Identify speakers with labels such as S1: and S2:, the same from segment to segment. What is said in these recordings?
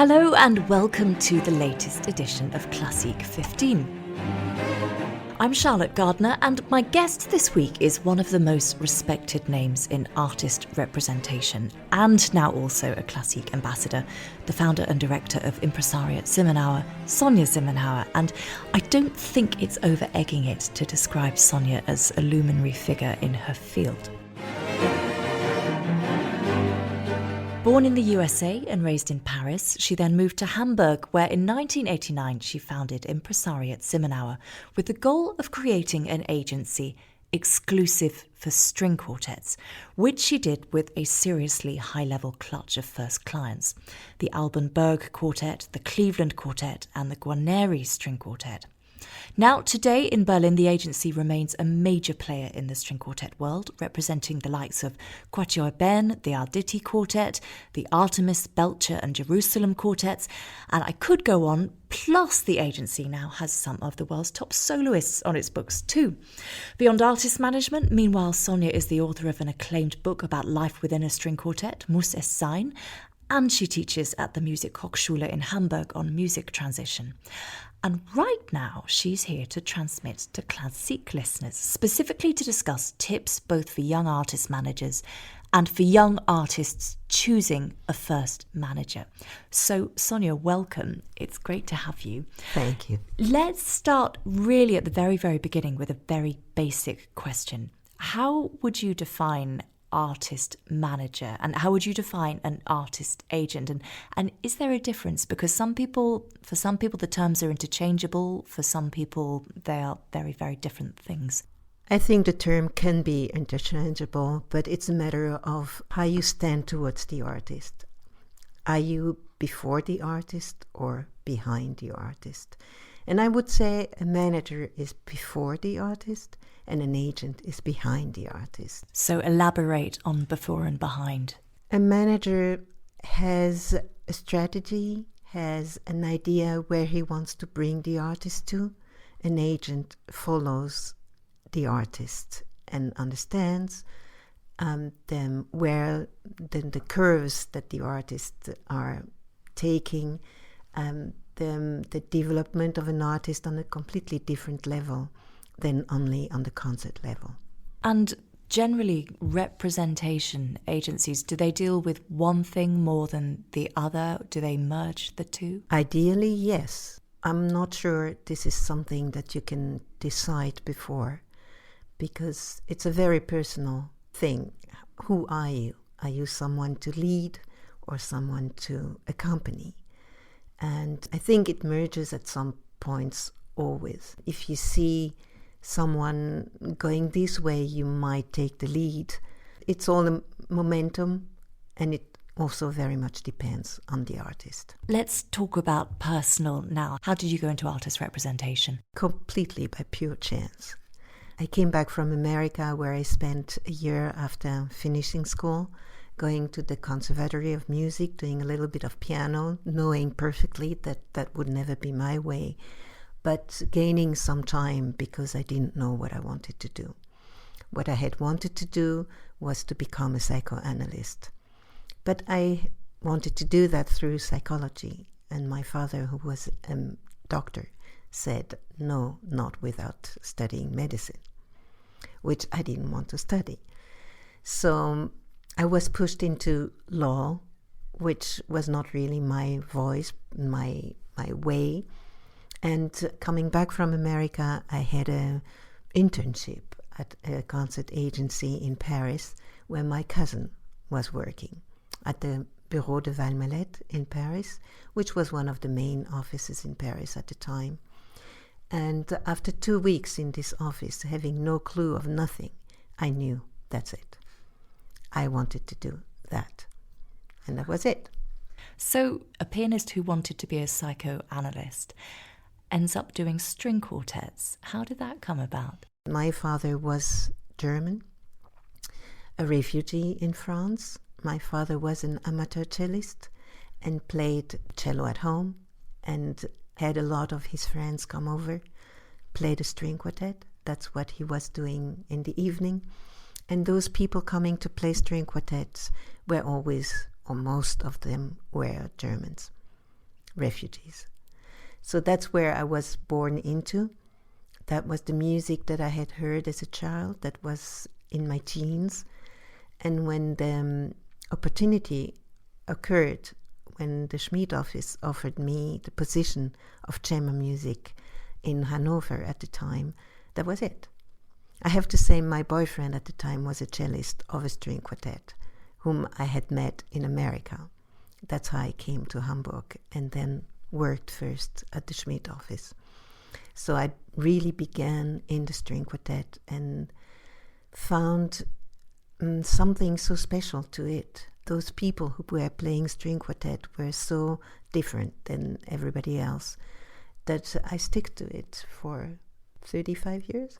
S1: Hello and welcome to the latest edition of Classeek 15. I'm Charlotte Gardner, and my guest this week is one of the most respected names in artist representation, and now also a Classeek ambassador, the founder and director of Impresariat Simmenauer, Sonia Simmenauer. And I don't think it's over-egging it to describe Sonia as a luminary figure in her field. Born in the USA and raised in Paris, she then moved to Hamburg, where in 1989 she founded Impresariat Simmenauer with the goal of creating an agency exclusive for string quartets, which she did with a seriously high-level clutch of first clients: the Alban Berg Quartet, the Cleveland Quartet and the Gardner String Quartet. Now, today in Berlin, the agency remains a major player in the string quartet world, representing the likes of Quatuor Bern, the Arditi Quartet, the Artemis, Belcher and Jerusalem quartets, and I could go on. Plus, the agency now has some of the world's top soloists on its books too. Beyond artist management, meanwhile, Sonia is the author of an acclaimed book about life within a string quartet, Muss es sein, and she teaches at the Musikhochschule in Hamburg on music transition. And right now, she's here to transmit to Classeek listeners, specifically to discuss tips both for young artist managers and for young artists choosing a first manager. So, Sonia, welcome. It's great to have you.
S2: Thank you.
S1: Let's start really at the very, very beginning with a very basic question. How would you define artist manager, and how would you define an artist agent, and is there a difference? Because for some people the terms are interchangeable, for some people they are very, very different things.
S2: I think the term can be interchangeable, but it's a matter of how you stand towards the artist. Are you before the artist or behind the artist? And I would say a manager is before the artist and an agent is behind the artist.
S1: So elaborate on before and behind.
S2: A manager has a strategy, has an idea where he wants to bring the artist to. An agent follows the artist and understands them where the curves that the artists are taking, the development of an artist on a completely different level than only on the concert level.
S1: And generally, representation agencies, do they deal with one thing more than the other? Do they merge the two?
S2: Ideally, yes. I'm not sure this is something that you can decide before, because it's a very personal thing. Who are you? Are you someone to lead or someone to accompany? And I think it merges at some points always. If you see someone going this way, you might take the lead. It's all a momentum, and it also very much depends on the artist.
S1: Let's talk about personal now. How did you go into artist representation?
S2: Completely by pure chance. I came back from America, where I spent a year after finishing school, going to the Conservatory of Music, doing a little bit of piano, knowing perfectly that that would never be my way, but gaining some time because I didn't know what I wanted to do. What I had wanted to do was to become a psychoanalyst. But I wanted to do that through psychology, and my father, who was a doctor, said, no, not without studying medicine, which I didn't want to study. So I was pushed into law, which was not really my voice, my way. And coming back from America, I had an internship at a concert agency in Paris, where my cousin was working, at the Bureau de Valmelette in Paris, which was one of the main offices in Paris at the time. And after 2 weeks in this office, having no clue of nothing, I knew that's it. I wanted to do that. And that was it.
S1: So a pianist who wanted to be a psychoanalyst ends up doing string quartets. How did that come about?
S2: My father was German, a refugee in France. My father was an amateur cellist and played cello at home, and had a lot of his friends come over, played a string quartet. That's what he was doing in the evening. And those people coming to play string quartets were always, or most of them, were Germans. refugees. So that's where I was born into. That was the music that I had heard as a child, that was in my genes. And when the opportunity occurred, when the Schmidt office offered me the position of chamber music in Hanover at the time, that was it. I have to say my boyfriend at the time was a cellist of a string quartet, whom I had met in America. That's how I came to Hamburg and then worked first at the Schmidt office. So I really began in the string quartet and found something so special to it. Those people who were playing string quartet were so different than everybody else that I stick to it for 35 years.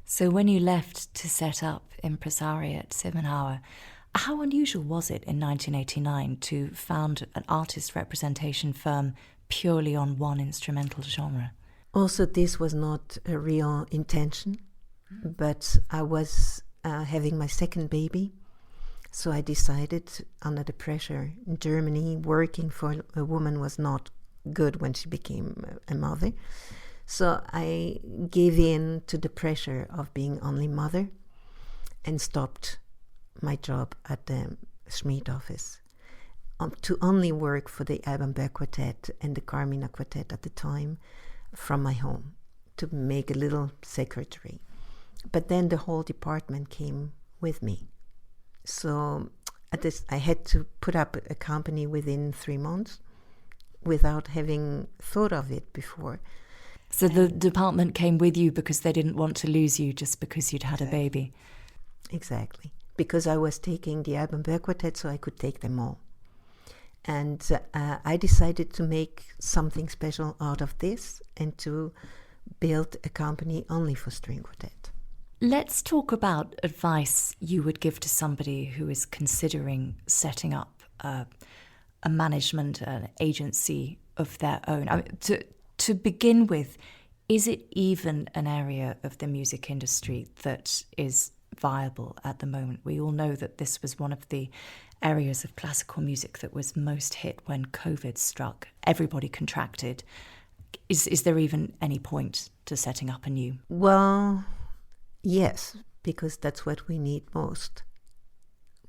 S1: So when you left to set up Impresariat Simmenauer, how unusual was it in 1989 to found an artist representation firm purely on one instrumental genre?
S2: Also, this was not a real intention, but I was having my second baby. So I decided, under the pressure in Germany, working for a woman was not good when she became a mother. So I gave in to the pressure of being only mother and stopped my job at the Schmidt office to only work for the Alban Quartet and the Carmina Quartet at the time from my home, to make a little secretary. But then the whole department came with me. So I had to put up a company within 3 months without having thought of it before.
S1: So the department came with you because they didn't want to lose you just because you'd had a baby.
S2: Exactly. Because I was taking the Alban Quartet, so I could take them all. And I decided to make something special out of this and to build a company only for string quartet.
S1: Let's talk about advice you would give to somebody who is considering setting up a management, an agency of their own. I mean, to begin with, is it even an area of the music industry that is viable at the moment? We all know that this was one of the areas of classical music that was most hit when COVID struck. Everybody contracted. Is there even any point to setting up anew?
S2: Well, yes, because that's what we need most.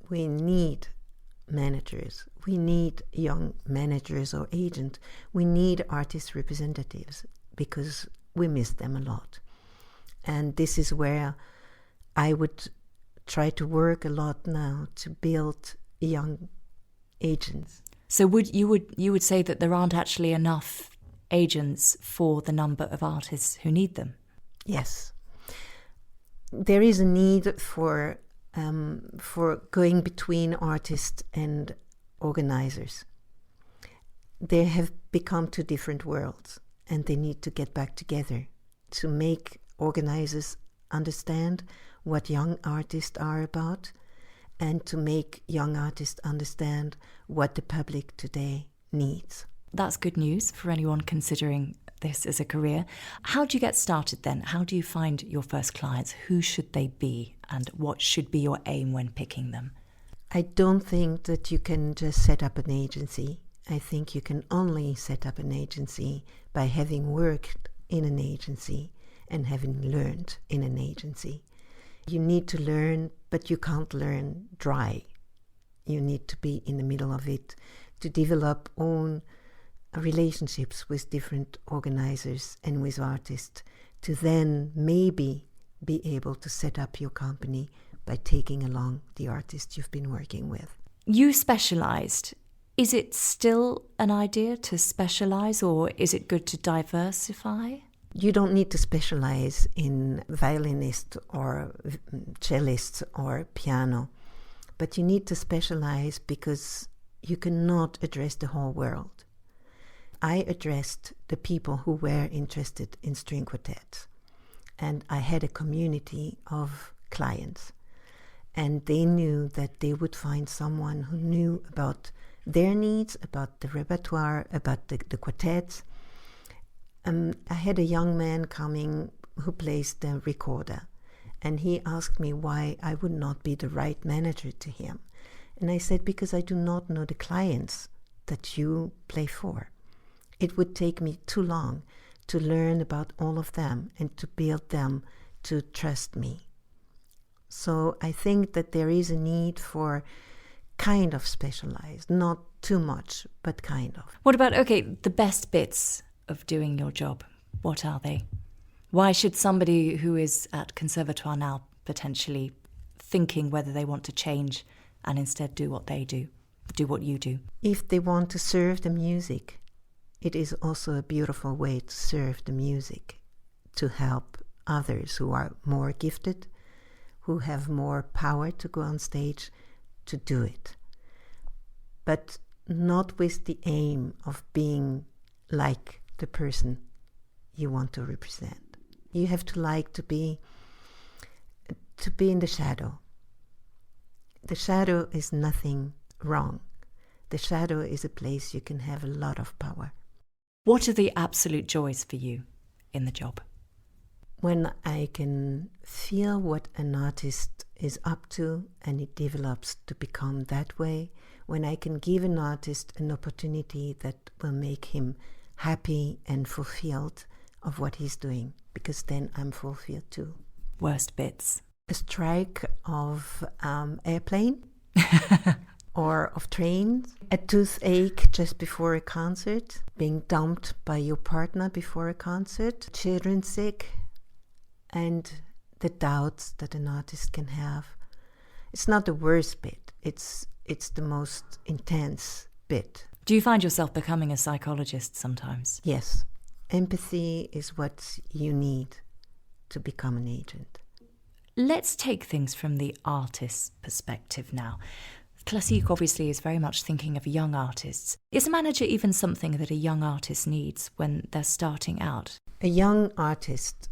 S2: We need managers. We need young managers or agents. We need artist representatives because we miss them a lot. And this is where I would try to work a lot now to build young agents.
S1: So you would say that there aren't actually enough agents for the number of artists who need them?
S2: Yes. There is a need for going between artists and organizers. They have become two different worlds, and they need to get back together to make organizers understand what young artists are about and to make young artists understand what the public today needs.
S1: That's good news for anyone considering this as a career. How do you get started then? How do you find your first clients? Who should they be? And what should be your aim when picking them?
S2: I don't think that you can just set up an agency. I think you can only set up an agency by having worked in an agency and having learned in an agency. You need to learn, but you can't learn dry. You need to be in the middle of it to develop own relationships with different organizers and with artists to then maybe be able to set up your company by taking along the artists you've been working with.
S1: You specialized. Is it still an idea to specialize, or is it good to diversify?
S2: You don't need to specialize in violinist or cellist or piano, but you need to specialize because you cannot address the whole world. I addressed the people who were interested in string quartets, and I had a community of clients, and they knew that they would find someone who knew about their needs, about the repertoire, about the quartets. I had a young man coming who plays the recorder, and he asked me why I would not be the right manager to him. And I said, because I do not know the clients that you play for. It would take me too long to learn about all of them and to build them to trust me. So I think that there is a need for kind of specialized, not too much, but kind of.
S1: What about, the best bits of doing your job? What are they? Why should somebody who is at conservatoire now potentially thinking whether they want to change and instead do what they do what you do?
S2: If they want to serve the music, it is also a beautiful way to serve the music, to help others who are more gifted, who have more power to go on stage, to do it. But not with the aim of being like the person you want to represent. You have to like to be in the shadow. The shadow is nothing wrong. The shadow is a place you can have a lot of power.
S1: What are the absolute joys for you in the job?
S2: When I can feel what an artist is up to and it develops to become that way, when I can give an artist an opportunity that will make him happy and fulfilled of what he's doing, because then I'm fulfilled too.
S1: Worst bits?
S2: A strike of airplane or of trains, a toothache just before a concert, being dumped by your partner before a concert, children sick, and the doubts that an artist can have. It's not the worst bit, it's the most intense bit.
S1: Do you find yourself becoming a psychologist sometimes?
S2: Yes. Empathy is what you need to become an agent.
S1: Let's take things from the artist's perspective now. Classeek obviously is very much thinking of young artists. Is a manager even something that a young artist needs when they're starting out?
S2: A young artist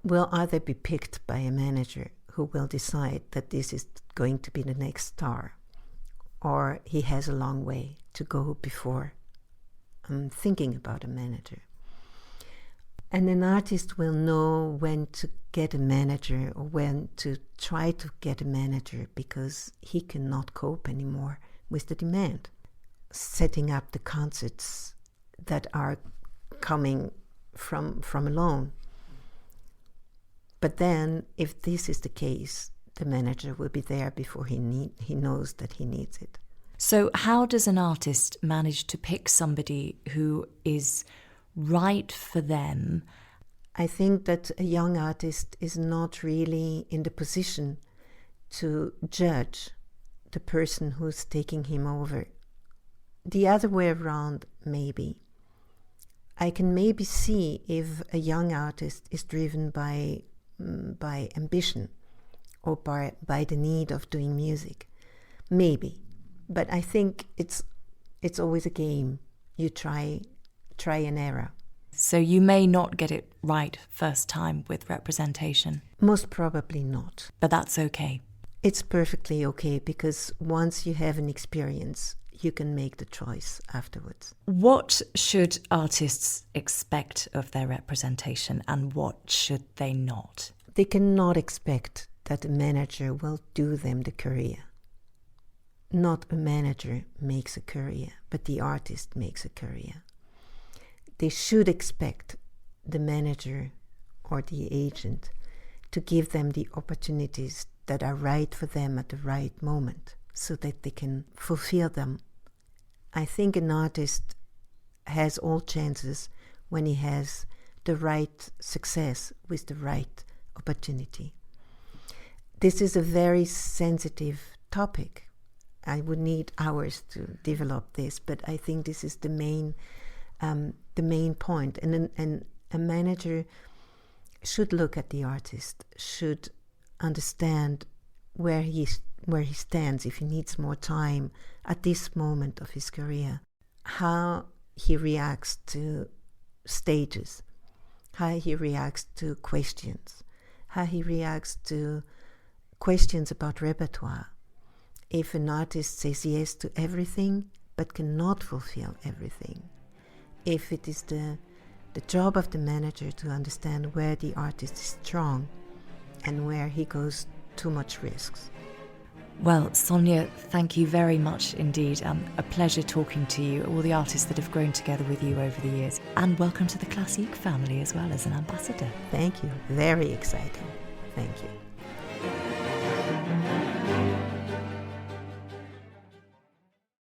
S2: will either be picked by a manager who will decide that this is going to be the next star, or he has a long way to go before thinking about a manager. And an artist will know when to get a manager or when to try to get a manager, because he cannot cope anymore with the demand. Setting up the concerts that are coming from alone. But then, if this is the case, the manager will be there before he knows that he needs it.
S1: So how does an artist manage to pick somebody who is right for them?
S2: I think that a young artist is not really in the position to judge the person who's taking him over. The other way around, maybe. I can maybe see if a young artist is driven by ambition or by the need of doing music. Maybe. But I think it's always a game. You try and error.
S1: So you may not get it right first time with representation?
S2: Most probably not.
S1: But that's okay?
S2: It's perfectly okay, because once you have an experience, you can make the choice afterwards.
S1: What should artists expect of their representation and what should they not?
S2: They cannot expect that a manager will do them the career. Not a manager makes a career, but the artist makes a career. They should expect the manager or the agent to give them the opportunities that are right for them at the right moment, so that they can fulfill them. I think an artist has all chances when he has the right success with the right opportunity. This is a very sensitive topic. I would need hours to develop this, but I think this is the main point. And a manager should look at the artist, should understand where he stands, if he needs more time at this moment of his career, how he reacts to stages, how he reacts to questions, how he reacts to questions about repertoire. If an artist says yes to everything but cannot fulfill everything, if it is the job of the manager to understand where the artist is strong and where he goes too much risks.
S1: Well, Sonia, thank you very much indeed. A pleasure talking to you, all the artists that have grown together with you over the years. And welcome to the Classeek family as well as an ambassador.
S2: Thank you. Very exciting. Thank you.